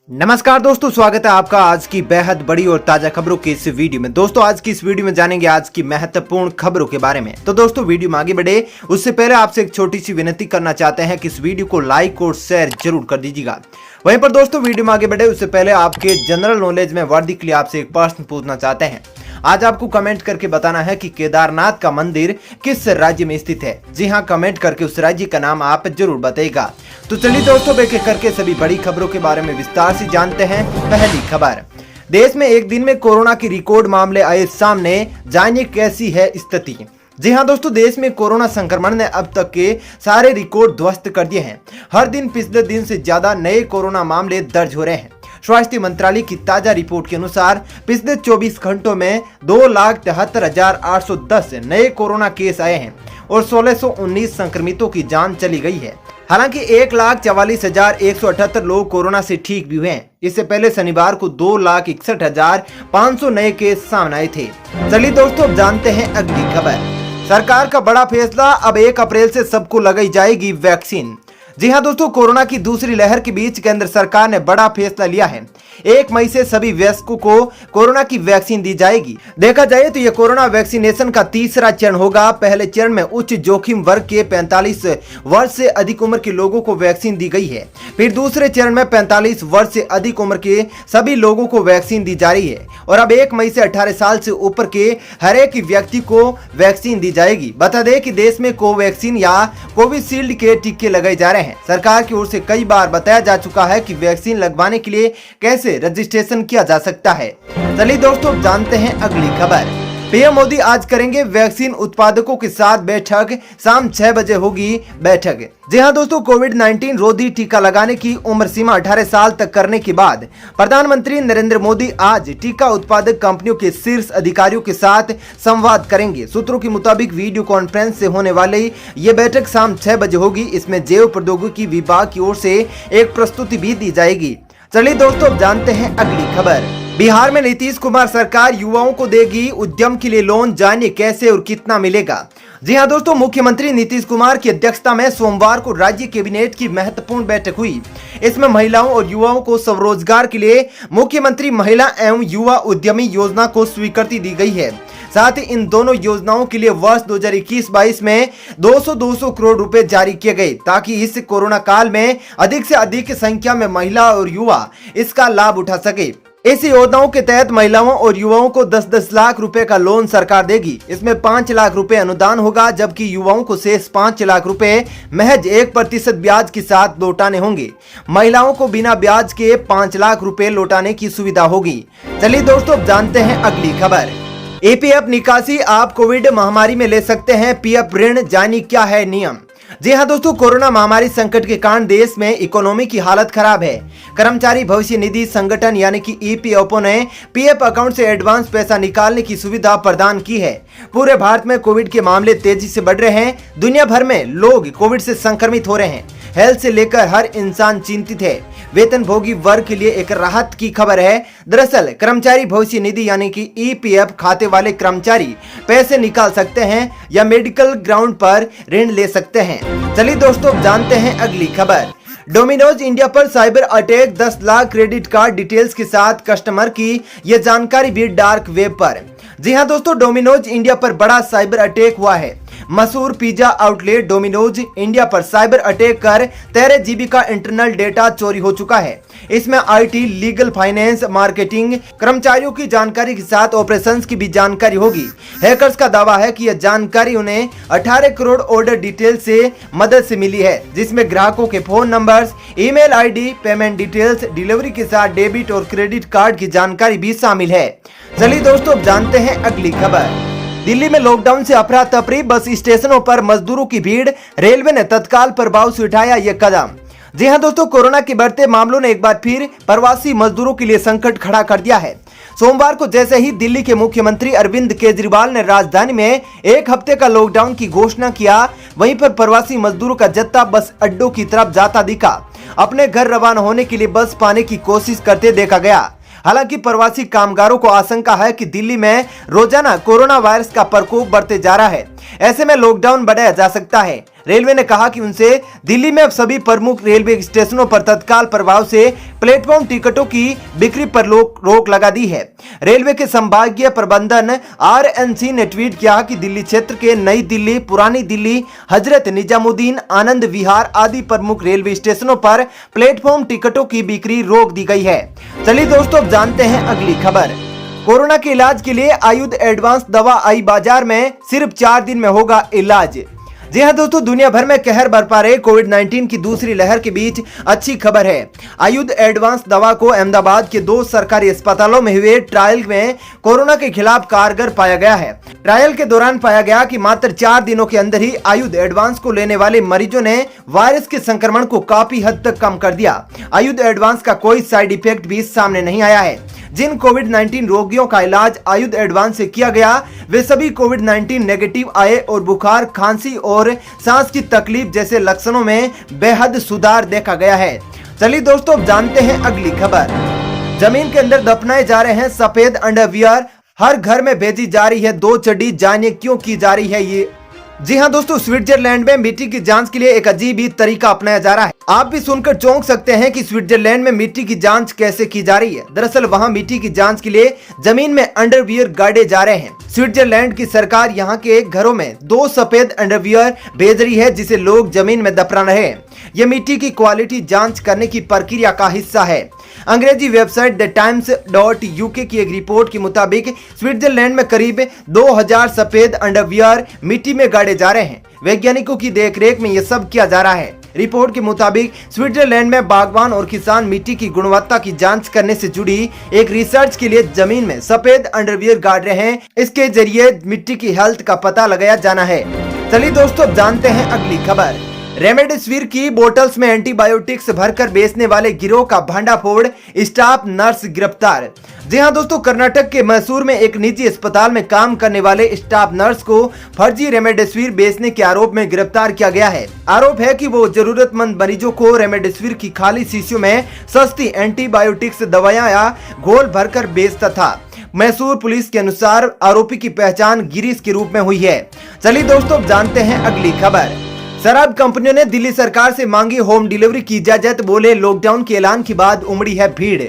नमस्कार दोस्तों, स्वागत है आपका आज की बेहद बड़ी और ताजा खबरों की इस वीडियो में। दोस्तों आज की इस वीडियो में जानेंगे आज की महत्वपूर्ण खबरों के बारे में। तो दोस्तों वीडियो में आगे बढ़े उससे पहले आपसे एक छोटी सी विनती करना चाहते हैं कि इस वीडियो को लाइक और शेयर जरूर कर दीजिएगा। वहीं पर दोस्तों वीडियो में आगे बढ़े उससे पहले आपके जनरल नॉलेज में वृद्धि के लिए आपसे एक प्रश्न पूछना चाहते हैं। आज आपको कमेंट करके बताना है कि केदारनाथ का मंदिर किस राज्य में स्थित है। जी हाँ, कमेंट करके उस राज्य का नाम आप जरूर बताइएगा। तो चलिए दोस्तों एक एक करके सभी बड़ी खबरों के बारे में विस्तार से जानते हैं। पहली खबर, देश में एक दिन में कोरोना की रिकॉर्ड मामले आए सामने, जानिए कैसी है स्थिति। जी हाँ दोस्तों, देश में कोरोना संक्रमण ने अब तक के सारे रिकॉर्ड ध्वस्त कर दिए हैं। हर दिन पिछले दिन से ज्यादा नए कोरोना मामले दर्ज हो रहे हैं। स्वास्थ्य मंत्रालय की ताजा रिपोर्ट के अनुसार पिछले 24 घंटों में 2,73,810 नए कोरोना केस आए हैं और 1619 संक्रमितों की जान चली गई है। हालांकि 1,44,178 लोग कोरोना से ठीक भी हुए हैं। इससे पहले शनिवार को 2,61,500 नए केस सामने आए थे। चलिए दोस्तों अब जानते हैं अगली खबर। सरकार का बड़ा फैसला, अब 1 अप्रैल से सबको लगाई जाएगी वैक्सीन। जी हां दोस्तों, कोरोना की दूसरी लहर के बीच केंद्र सरकार ने बड़ा फैसला लिया है। 1 मई से सभी वयस्कों को कोरोना की वैक्सीन दी जाएगी। देखा जाए तो यह कोरोना वैक्सीनेशन का तीसरा चरण होगा। पहले चरण में उच्च जोखिम वर्ग के 45 वर्ष से अधिक उम्र के लोगों को वैक्सीन दी गई है। फिर दूसरे चरण में 45 वर्ष से अधिक उम्र के सभी लोगों को वैक्सीन दी जा रही है और अब 1 मई से 18 साल से ऊपर के हर एक व्यक्ति को वैक्सीन दी जाएगी। बता दें कि देश में कोवैक्सीन या कोविशील्ड के टीके लगाए जा रहे हैं। सरकार की ओर से कई बार बताया जा चुका है कि वैक्सीन लगवाने के लिए कैसे रजिस्ट्रेशन किया जा सकता है। चलिए दोस्तों जानते हैं अगली खबर। पीएम मोदी आज करेंगे वैक्सीन उत्पादकों के साथ बैठक, शाम 6 बजे होगी बैठक। जी हां दोस्तों, कोविड-19 रोधी टीका लगाने की उम्र सीमा 18 साल तक करने के बाद प्रधानमंत्री नरेंद्र मोदी आज टीका उत्पादक कंपनियों के शीर्ष अधिकारियों के साथ संवाद करेंगे। सूत्रों के मुताबिक वीडियो कॉन्फ्रेंस से होने वाली ये बैठक शाम 6 बजे होगी। इसमें जैव प्रौद्योगिकी विभाग की ओर से एक प्रस्तुति भी दी जाएगी। चलिए दोस्तों अब जानते हैं अगली खबर। बिहार में नीतीश कुमार सरकार युवाओं को देगी उद्यम के लिए लोन, जानिए कैसे और कितना मिलेगा। जी हां दोस्तों, मुख्यमंत्री नीतीश कुमार की अध्यक्षता में सोमवार को राज्य कैबिनेट की महत्वपूर्ण बैठक हुई। इसमें महिलाओं और युवाओं को स्वरोजगार के लिए मुख्यमंत्री महिला एवं युवा उद्यमी योजना को स्वीकृति दी गई है। साथ ही इन दोनों योजनाओं के लिए वर्ष 2021-22 में 200 करोड़ रुपए जारी किए गए ताकि इस कोरोना काल में अधिक से अधिक संख्या में महिला और युवा इसका लाभ उठा सके। इस योजनाओं के तहत महिलाओं और युवाओं को 10-10 लाख रुपए का लोन सरकार देगी। इसमें 5 लाख रुपए अनुदान होगा, जबकि युवाओं को शेष 5 लाख रुपए महज 1% ब्याज के साथ लौटाने होंगे। महिलाओं को बिना ब्याज के 5 लाख रुपए लौटाने की सुविधा होगी। चलिए दोस्तों अब जानते हैं अगली खबर। ईपीएफ निकासी, आप कोविड महामारी में ले सकते हैं पीएफ ऋण, जानिए क्या है नियम। जी हाँ दोस्तों, कोरोना महामारी संकट के कारण देश में इकोनॉमी की हालत खराब है। कर्मचारी भविष्य निधि संगठन यानी कि ईपीएफओ ने पीएफ अकाउंट से एडवांस पैसा निकालने की सुविधा प्रदान की है। पूरे भारत में कोविड के मामले तेजी से बढ़ रहे हैं। दुनिया भर में लोग कोविड से संक्रमित हो रहे हैं। हेल्थ से लेकर हर इंसान चिंतित है। वेतन भोगी वर्ग के लिए एक राहत की खबर है। दरअसल कर्मचारी भविष्य निधि यानी कि ईपीएफ खाते वाले कर्मचारी पैसे निकाल सकते हैं या मेडिकल ग्राउंड पर ऋण ले सकते हैं। चलिए दोस्तों जानते हैं अगली खबर। डोमिनोज इंडिया पर cyber attack, 10 lakh credit card details के साथ कस्टमर की यह जानकारी भी डार्क वेब पर। जी हां दोस्तों, डोमिनोज इंडिया पर बड़ा साइबर अटैक हुआ है। मशहूर पिज्जा आउटलेट डोमिनोज इंडिया पर साइबर अटैक कर 13 GB का इंटरनल डेटा चोरी हो चुका है। इसमें आईटी, लीगल, फाइनेंस, मार्केटिंग, कर्मचारियों की जानकारी के साथ ऑपरेशंस की भी जानकारी होगी। हैकर्स का दावा है कि यह जानकारी उन्हें 18 करोड़ ऑर्डर डिटेल से मदद से मिली है, जिसमें ग्राहकों के phone numbers, email ID, payment details, delivery के साथ डेबिट और क्रेडिट कार्ड की जानकारी भी शामिल है। चलिए दोस्तों अब जानते हैं अगली खबर। दिल्ली में लॉकडाउन से अफरा तफरी, बस स्टेशनों पर मजदूरों की भीड़, रेलवे ने तत्काल प्रभाव से उठाया यह कदम। जी हां दोस्तों, कोरोना के बढ़ते मामलों ने एक बार फिर प्रवासी मजदूरों के लिए संकट खड़ा कर दिया है। सोमवार को जैसे ही दिल्ली के मुख्यमंत्री अरविंद केजरीवाल ने राजधानी में 1 हफ्ते का लॉकडाउन की घोषणा किया, वहीं पर प्रवासी मजदूरों का जत्था बस अड्डों की तरफ जाता दिखा। अपने घर रवाना होने के लिए बस पाने की कोशिश करते देखा गया। हालांकि प्रवासी कामगारों को आशंका है कि दिल्ली में रोजाना कोरोना वायरस का प्रकोप बढ़ते जा रहा है। ऐसे में लॉकडाउन बढ़ाया जा सकता है। रेलवे ने कहा कि उनसे दिल्ली में अब सभी प्रमुख रेलवे स्टेशनों पर तत्काल प्रभाव से प्लेटफॉर्म टिकटों की बिक्री पर रोक लगा दी है। रेलवे के संभागीय प्रबंधन RNC ने ट्वीट किया कि दिल्ली क्षेत्र के नई दिल्ली, पुरानी दिल्ली, हजरत निजामुद्दीन, आनंद विहार आदि प्रमुख रेलवे स्टेशनों पर प्लेटफॉर्म टिकटों की बिक्री रोक दी गई है। चलिए दोस्तों, अब जानते हैं अगली खबर। कोरोना के इलाज के लिए आयुध एडवांस दवा आई बाजार में, सिर्फ 4 दिन में होगा इलाज। जी हाँ दोस्तों, दुनिया भर में कहर बरपा रहे कोविड-19 की दूसरी लहर के बीच अच्छी खबर है। आयुध एडवांस दवा को अहमदाबाद के 2 सरकारी अस्पतालों में हुए ट्रायल में कोरोना के खिलाफ कारगर पाया गया है। ट्रायल के दौरान पाया गया कि मात्र 4 दिनों के अंदर ही आयुध एडवांस को लेने वाले मरीजों ने वायरस के संक्रमण को काफी हद तक कम कर दिया। आयुध एडवांस का कोई साइड इफेक्ट भी सामने नहीं आया है। जिन कोविड-19 रोगियों का इलाज आयुध एडवांस से किया गया, वे सभी कोविड-19 नेगेटिव आए और बुखार, खांसी और सांस की तकलीफ जैसे लक्षणों में बेहद सुधार देखा गया है। चलिए दोस्तों, अब जानते हैं अगली खबर। जमीन के अंदर दफनाए जा रहे हैं सफेद अंडरवियर, हर घर में भेजी जा रही है 2 चड्डी, जानिए क्यों की जा रही है ये। जी हाँ दोस्तों, स्विट्जरलैंड में मिट्टी की जांच के लिए एक अजीब ही तरीका अपनाया जा रहा है। आप भी सुनकर चौंक सकते हैं कि स्विट्जरलैंड में मिट्टी की जांच कैसे की जा रही है। दरअसल वहां मिट्टी की जांच के लिए जमीन में अंडरवियर गाड़े जा रहे हैं। स्विट्जरलैंड की सरकार यहां के घरों में 2 सफेद अंडरवियर भेज रही है, जिसे लोग जमीन में दफना रहे हैं। यह मिट्टी की क्वालिटी जांच करने की प्रक्रिया का हिस्सा है। अंग्रेजी वेबसाइट thetimes.uk की एक रिपोर्ट के मुताबिक स्विट्जरलैंड में करीब 2000 सफेद अंडरवियर मिट्टी में गाड़े जा रहे हैं। वैज्ञानिकों की देखरेख में यह सब किया जा रहा है। रिपोर्ट के मुताबिक स्विट्जरलैंड में बागवान और किसान मिट्टी की गुणवत्ता की जांच करने से जुड़ी एक रिसर्च के लिए जमीन में सफेद अंडरवियर गाड़ रहे हैं। इसके जरिए मिट्टी की हेल्थ का पता लगाया जाना है। चलिए दोस्तों, अब जानते हैं अगली खबर। रेमडेसिविर की बोतल्स में एंटीबायोटिक्स भरकर बेचने वाले गिरोह का भंडाफोड़, स्टाफ नर्स गिरफ्तार। जी हां दोस्तों, कर्नाटक के मैसूर में एक निजी अस्पताल में काम करने वाले स्टाफ नर्स को फर्जी रेमडेसिविर बेचने के आरोप में गिरफ्तार किया गया है। आरोप है कि वो जरूरतमंद मरीजों को रेमडेसिविर की खाली शीशियों में सस्ती एंटीबायोटिक्स दवाएं या घोल भरकर बेचता था। मैसूर पुलिस के अनुसार आरोपी की पहचान गिरीश के रूप में हुई है। चलिए दोस्तों, अब जानते हैं अगली खबर। शराब कंपनियों ने दिल्ली सरकार से मांगी होम डिलीवरी की इजाजत, बोले लॉकडाउन के ऐलान के बाद उमड़ी है भीड़।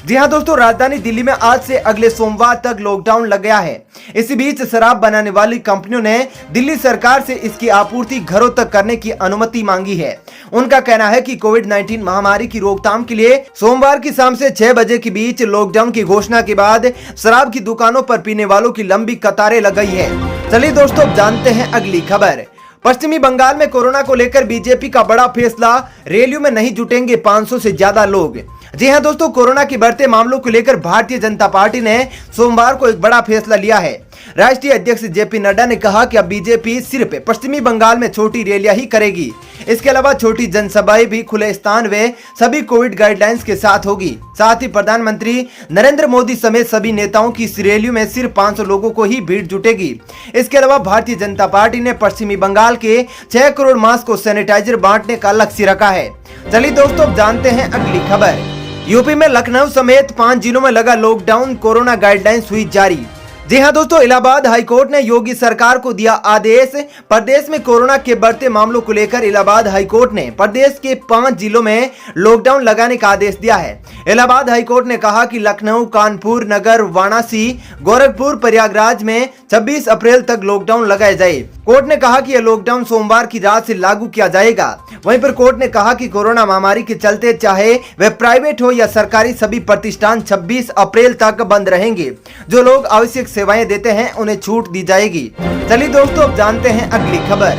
जी हां दोस्तों, राजधानी दिल्ली में आज से अगले सोमवार तक लॉकडाउन लग गया है। इसी बीच शराब बनाने वाली कंपनियों ने दिल्ली सरकार से इसकी आपूर्ति घरों तक करने की अनुमति मांगी है। उनका कहना है कि कोविड-19 महामारी की रोकथाम के लिए सोमवार की शाम से 6 बजे के बीच लॉकडाउन की घोषणा के बाद शराब की दुकानों पर पीने वालों की लंबी कतारें लग गई है। चलिए दोस्तों, अब जानते हैं अगली खबर। पश्चिमी बंगाल में कोरोना को लेकर बीजेपी का बड़ा फैसला, रैलियों में नहीं जुटेंगे 500 से ज्यादा लोग। जी हां दोस्तों, कोरोना के बढ़ते मामलों को लेकर भारतीय जनता पार्टी ने सोमवार को एक बड़ा फैसला लिया है। राष्ट्रीय अध्यक्ष JP नड्डा ने कहा कि अब बीजेपी सिर्फ पश्चिमी बंगाल में छोटी रैलियां ही करेगी। इसके अलावा छोटी जनसभाएं भी खुले स्थान व सभी कोविड गाइडलाइंस के साथ होगी। साथ ही प्रधानमंत्री नरेंद्र मोदी समेत सभी नेताओं की इस रैली में सिर्फ 500 लोगों को ही भीड़ जुटेगी। इसके अलावा भारतीय जनता पार्टी ने पश्चिमी बंगाल के 6 करोड़ मास्क को सैनिटाइजर बांटने का लक्ष्य रखा है। चलिए दोस्तों, अब जानते हैं अगली खबर। यूपी में लखनऊ समेत 5 जिलों में लगा लॉकडाउन, कोरोना गाइडलाइंस हुई जारी। जी हां दोस्तों, इलाहाबाद हाईकोर्ट ने योगी सरकार को दिया आदेश। प्रदेश में कोरोना के बढ़ते मामलों को लेकर इलाहाबाद हाईकोर्ट ने प्रदेश के 5 जिलों में लॉकडाउन लगाने का आदेश दिया है। इलाहाबाद हाईकोर्ट ने कहा कि लखनऊ, कानपुर, नगर, वाराणसी, गोरखपुर, प्रयागराज में 26 अप्रैल तक लॉकडाउन लगाया जाए। कोर्ट ने कहा कि यह लॉकडाउन सोमवार की रात से लागू किया जाएगा। वहीं पर कोर्ट ने कहा कि कोरोना महामारी के चलते चाहे वह प्राइवेट हो या सरकारी, सभी प्रतिष्ठान 26 अप्रैल तक बंद रहेंगे। जो लोग आवश्यक सेवाएं देते हैं उन्हें छूट दी जाएगी। चलिए दोस्तों, अब जानते हैं अगली खबर।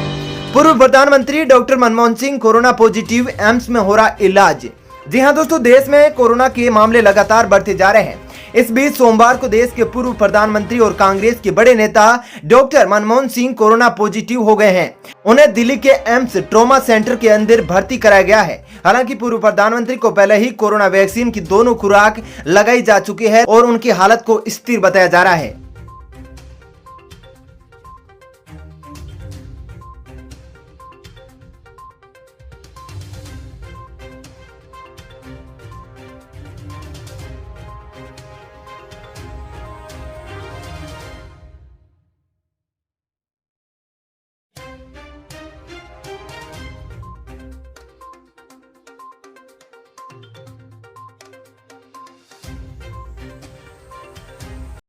पूर्व प्रधानमंत्री doctor Manmohan Singh corona positive, AIIMS में हो रहा इलाज। जी हां दोस्तों, देश में कोरोना के मामले लगातार बढ़ते जा रहे हैं। इस बीच सोमवार को देश के पूर्व प्रधानमंत्री और कांग्रेस के बड़े नेता doctor Manmohan Singh corona positive हो गए हैं। उन्हें दिल्ली के एम्स ट्रॉमा सेंटर के अंदर भर्ती कराया गया है। हालांकि पूर्व प्रधानमंत्री को पहले ही कोरोना वैक्सीन की दोनों खुराक लगाई जा चुकी है और उनकी हालत को स्थिर बताया जा रहा है।